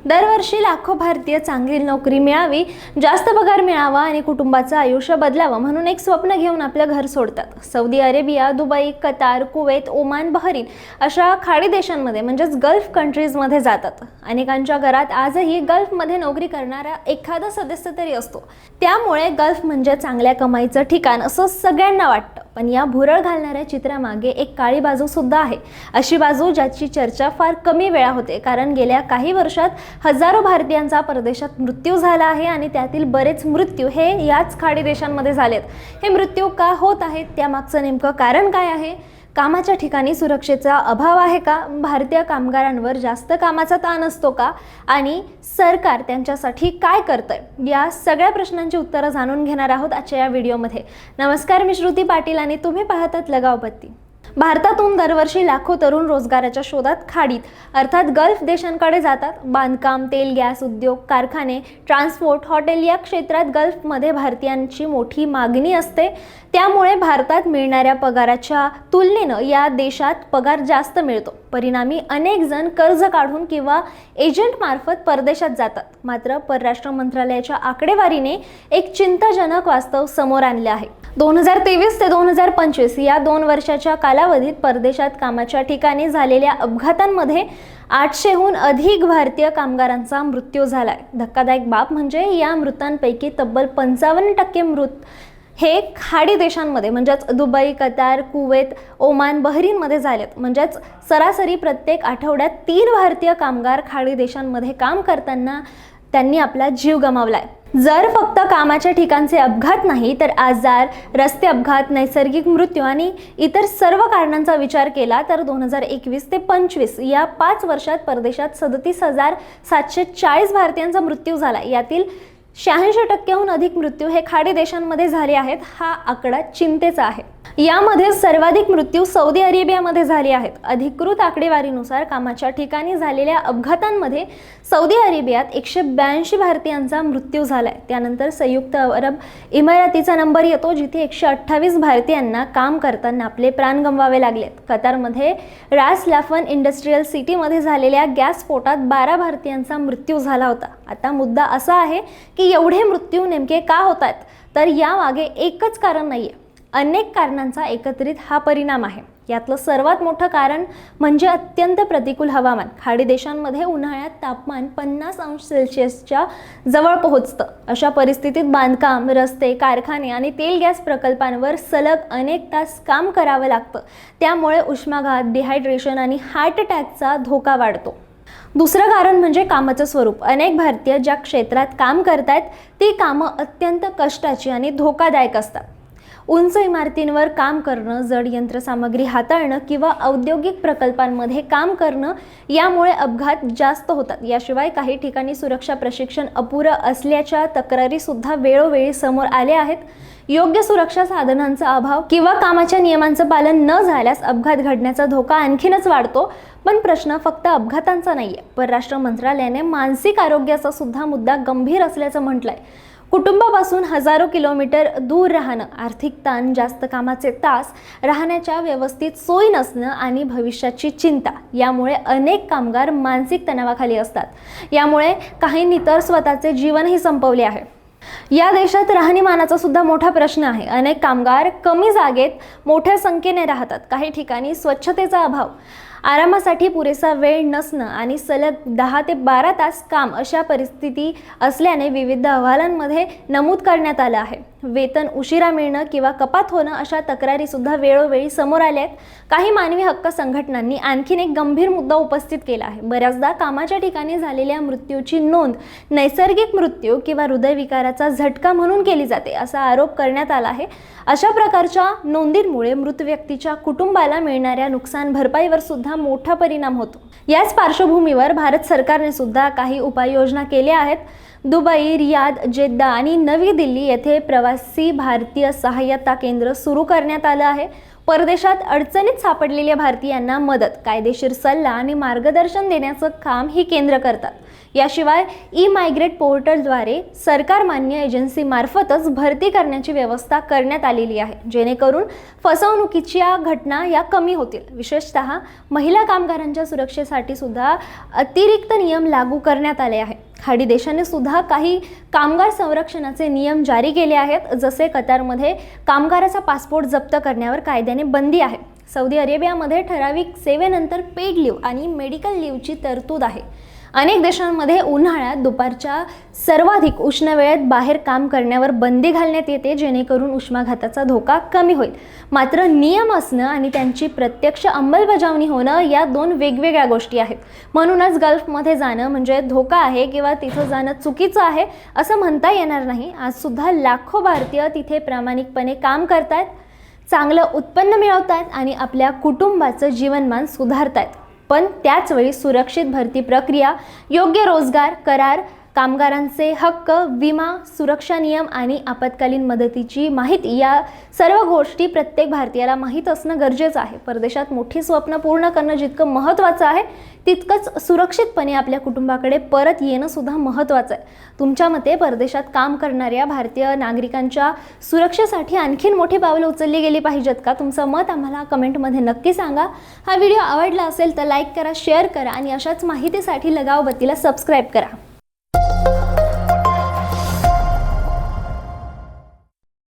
दरवर्षी लाखो भारतीय चांगली नोकरी मिळावी, जास्त पगार मिळावा आणि कुटुंबाचं आयुष्य बदलावं म्हणून एक स्वप्न घेऊन आपलं घर सोडतात. Saudi Arabia, Dubai, Qatar, Kuwait, Oman, Bahrain अशा खाडी देशांमध्ये म्हणजेच गल्फ कंट्रीजमध्ये जातात. अनेकांच्या घरात आजही गल्फमध्ये नोकरी करणारा एखादा सदस्य तरी असतो. त्यामुळे गल्फ म्हणजे चांगल्या कमाईचं ठिकाण असं सगळ्यांना वाटतं. पण या भुरळ घालणाऱ्या चित्रामागे एक काळी बाजू सुद्धा आहे. अशी बाजू ज्याची चर्चा फार कमी वेळा होते, कारण गेल्या काही वर्षात हजारो भारतीयांचा परदेशात मृत्यू झाला आहे आणि त्यातील बरेच मृत्यू हे याच खाडी देशांमध्ये झालेत. हे मृत्यू का होत आहेत, त्यामागचं नेमकं कारण काय आहे? कामाच्या ठिकाणी सुरक्षेचा अभाव आहे का? भारतीय कामगारांवर जास्त कामाचा ताण असतो का? आणि सरकार त्यांच्यासाठी काय करतंय? या सगळ्या प्रश्नांची उत्तरं जाणून घेणार आहोत आजच्या या व्हिडिओमध्ये. नमस्कार, मी श्रुती पाटील आणि तुम्ही पाहतात लगावपत्ती. भारतातून दरवर्षी लाखो तरुण रोजगाराच्या शोधात खाडीत अर्थात गल्फ देशांकडे जातात. बांधकाम, तेल, गॅस उद्योग, कारखाने, ट्रान्सपोर्ट, हॉटेल या क्षेत्रात गल्फमध्ये भारतीयांची मोठी मागणी असते. त्यामुळे भारतात मिळणाऱ्या पगाराच्या तुलनेनं या देशात पगार जास्त मिळतो. परिणामी अनेक जण कर्ज काढून किंवा एजंटमार्फत परदेशात जातात. मात्र परराष्ट्र मंत्रालयाच्या आकडेवारीने एक चिंताजनक वास्तव समोर आणले आहे. 2023 ते 2025 या 2 वर्षाच्या कालावधीत परदेशात कामाच्या ठिकाणी झालेल्या अपघातांमध्ये 800हून अधिक भारतीय कामगारांचा मृत्यू झालाय. धक्कादायक बाब म्हणजे या मृतांपैकी तब्बल 55% मृत हे खाडी देशांमध्ये म्हणजेच दुबई, कतार, कुवेत, ओमान, बहरीनमध्ये झालेत. म्हणजेच सरासरी प्रत्येक आठवड्यात 3 भारतीय कामगार खाडी देशांमध्ये काम करताना त्यांनी आपला जीव गमावलाय. जर फक्त कामाच्या ठिकाणचे अपघात नाही तर आजार, रस्ते अपघात, नैसर्गिक मृत्यू आणि इतर सर्व कारणांचा विचार केला तर 2021 ते 25 या 5 वर्षात परदेशात 37,740 भारतीयांचा मृत्यू झाला. यातील 86%हून अधिक मृत्यू हे खाडी देशांमध्ये झाले आहेत. हा आकडा चिंतेचा आहे. यामध्ये सर्वाधिक मृत्यू सौदी अरेबियामध्ये झाले आहेत. अधिकृत आकडेवारीनुसार कामाच्या ठिकाणी झालेल्या अपघातांमध्ये सौदी अरेबियात 182 भारतीयांचा मृत्यू झालाय. त्यानंतर संयुक्त अरब इमिरातीचा नंबर येतो, जिथे 128 भारतीयांना काम करताना आपले प्राण गमवावे लागलेत. कतारमध्ये रास लाफन इंडस्ट्रियल सिटीमध्ये झालेल्या गॅस स्फोटात 12 भारतीयांचा मृत्यू झाला होता. आता मुद्दा असा आहे की एवढे मृत्यू नेमके का होत आहेत? तर यामागे एकच कारण नाहीये, अनेक कारणांचा एकत्रित हा परिणाम आहे. यातलं सर्वात मोठं कारण म्हणजे अत्यंत प्रतिकूल हवामान. खाडी देशांमध्ये उन्हाळ्यात तापमान 50 अंश सेल्सिअसच्या जवळ पोहोचतं. अशा परिस्थितीत बांधकाम, रस्ते, कारखाने आणि तेल गॅस प्रकल्पांवर सलग अनेक तास काम करावं लागतं. त्यामुळे उष्माघात, डिहायड्रेशन आणि हार्ट अटॅकचा धोका वाढतो. दुसरं कारण म्हणजे कामाचं स्वरूप. अनेक भारतीय ज्या क्षेत्रात काम करतायत ती कामं अत्यंत कष्टाची आणि धोकादायक असतात. उंच इमारतींवर काम करणं, जड यंत्रसामग्री हाताळणं किंवा औद्योगिक प्रकल्पांमध्ये काम करणं यामुळे अपघात जास्त होतात. याशिवाय काही ठिकाणी सुरक्षा प्रशिक्षण अपुरं असल्याच्या तक्रारी सुद्धा वेळोवेळी समोर आल्या आहेत. योग्य सुरक्षा साधनांचा अभाव किंवा कामाच्या नियमांचं पालन न झाल्यास अपघात घडण्याचा धोका आणखीनच वाढतो. पण प्रश्न फक्त अपघातांचा नाहीये. परराष्ट्र मंत्रालयाने मानसिक आरोग्याचा सुद्धा मुद्दा गंभीर असल्याचं म्हटलंय. कुटुंबापासून हजारो किलोमीटर दूर राहणं, आर्थिक ताण, जास्त कामाचे तास, राहण्याच्या व्यवस्थित सोयी नसणं आणि भविष्याची चिंता यामुळे अनेक कामगार मानसिक तणावाखाली असतात. यामुळे काहींनी तर स्वतःचे जीवनही संपवले आहे. या देशात राहणीमानाचा सुद्धा मोठा प्रश्न आहे. अनेक कामगार कमी जागेत मोठ्या संख्येने राहतात. काही ठिकाणी स्वच्छतेचा अभाव, आरामासाठी पुरेसा वेळ नसणं आणि सलग 10 ते 12 तास काम अशा परिस्थिती असल्याने विविध अहवालांमध्ये नमूद करण्यात आलं आहे. वेतन उशिरा मिळणं किंवा कपात होणं अशा तक्रारी सुद्धा वेळोवेळी समोर आल्या आहेत. काही मानवी हक्क संघटनांनी आणखीन एक गंभीर मुद्दा उपस्थित केला आहे. बऱ्याचदा कामाच्या ठिकाणी झालेल्या मृत्यूची नोंद नैसर्गिक मृत्यू किंवा हृदयविकाराचा झटका म्हणून केली जाते असा आरोप करण्यात आला आहे. अशा प्रकारच्या नोंदींमुळे मृत व्यक्तीच्या कुटुंबाला मिळणाऱ्या नुकसान भरपाईवर सुद्धा मोठा परिणाम होतो. याच पार्श्वभूमीवर भारत सरकारने सुद्धा काही उपाययोजना केल्या आहेत. दुबई, रियाद, जेद्दा आणि नवी दिल्ली येथे प्रवासी भारतीय सहाय्यता केंद्र सुरू करण्यात आलं आहे. परदेशात अडचणीत सापडलेल्या भारतीयांना मदत, कायदेशीर सल्ला आणि मार्गदर्शन देण्याचं काम ही केंद्र करतात. याशिवाय ई-मायग्रेट पोर्टलद्वारे सरकार मान्य एजन्सीमार्फतच भरती करण्याची व्यवस्था करण्यात आलेली आहे, जेणेकरून फसवणुकीच्या घटना या कमी होतील। विशेषतः महिला कामगारांच्या सुरक्षेसाठी सुद्धा अतिरिक्त नियम लागू करण्यात आले आहे। खाडी देशाने सुद्धा काही कामगार संरक्षणाचे नियम जारी केले आहेत, जसे कतारमध्ये कामगाराचा पासपोर्ट जप्त करण्यावर कायद्याने बंदी आहे। सौदी अरेबियामध्ये ठराविक सेवेनंतर पेड लीव्ह आणि मेडिकल लीव्हची तरतूद आहे। अनेक देशांमध्ये उन्हाळ्यात दुपारच्या सर्वाधिक उष्ण वेळेत बाहेर काम करण्यावर बंदी घालण्यात येते, जेणेकरून उष्माघाताचा धोका कमी होईल। मात्र नियम असणं आणि त्यांची प्रत्यक्ष अंमलबजावणी होणं या दोन वेगवेगळ्या गोष्टी आहेत। म्हणूनच गल्फमध्ये जाणं म्हणजे धोका आहे किंवा तिथं जाणं चुकीचं आहे असं म्हणता येणार नाही। आज सुद्धा लाखो भारतीय तिथे प्रामाणिकपणे काम करतात, चांगलं उत्पन्न मिळवतात आणि आपल्या कुटुंबाचं जीवनमान सुधारतात। पण त्याच वेळी सुरक्षित भरती प्रक्रिया, योग्य रोजगार करार, कामगारांचे हक्क, विमा, सुरक्षा नियम आणि आपत्कालीन मदतीची माहिती या सर्व गोष्टी प्रत्येक भारतीयाला माहीत असणं गरजेचं आहे। परदेशात मोठी स्वप्न पूर्ण करणं जितकं महत्त्वाचं आहे, तितकंच सुरक्षितपणे आपल्या कुटुंबाकडे परत येणं सुद्धा महत्त्वाचं आहे। तुमच्या मते परदेशात काम करणाऱ्या भारतीय नागरिकांच्या सुरक्षेसाठी आणखीन मोठी पावलं उचलली गेली पाहिजेत का? तुमचं मत आम्हाला कमेंटमध्ये नक्की सांगा। हा व्हिडिओ आवडला असेल तर लाईक करा, शेअर करा आणि अशाच माहितीसाठी लगाव बत्तीला सबस्क्राईब करा।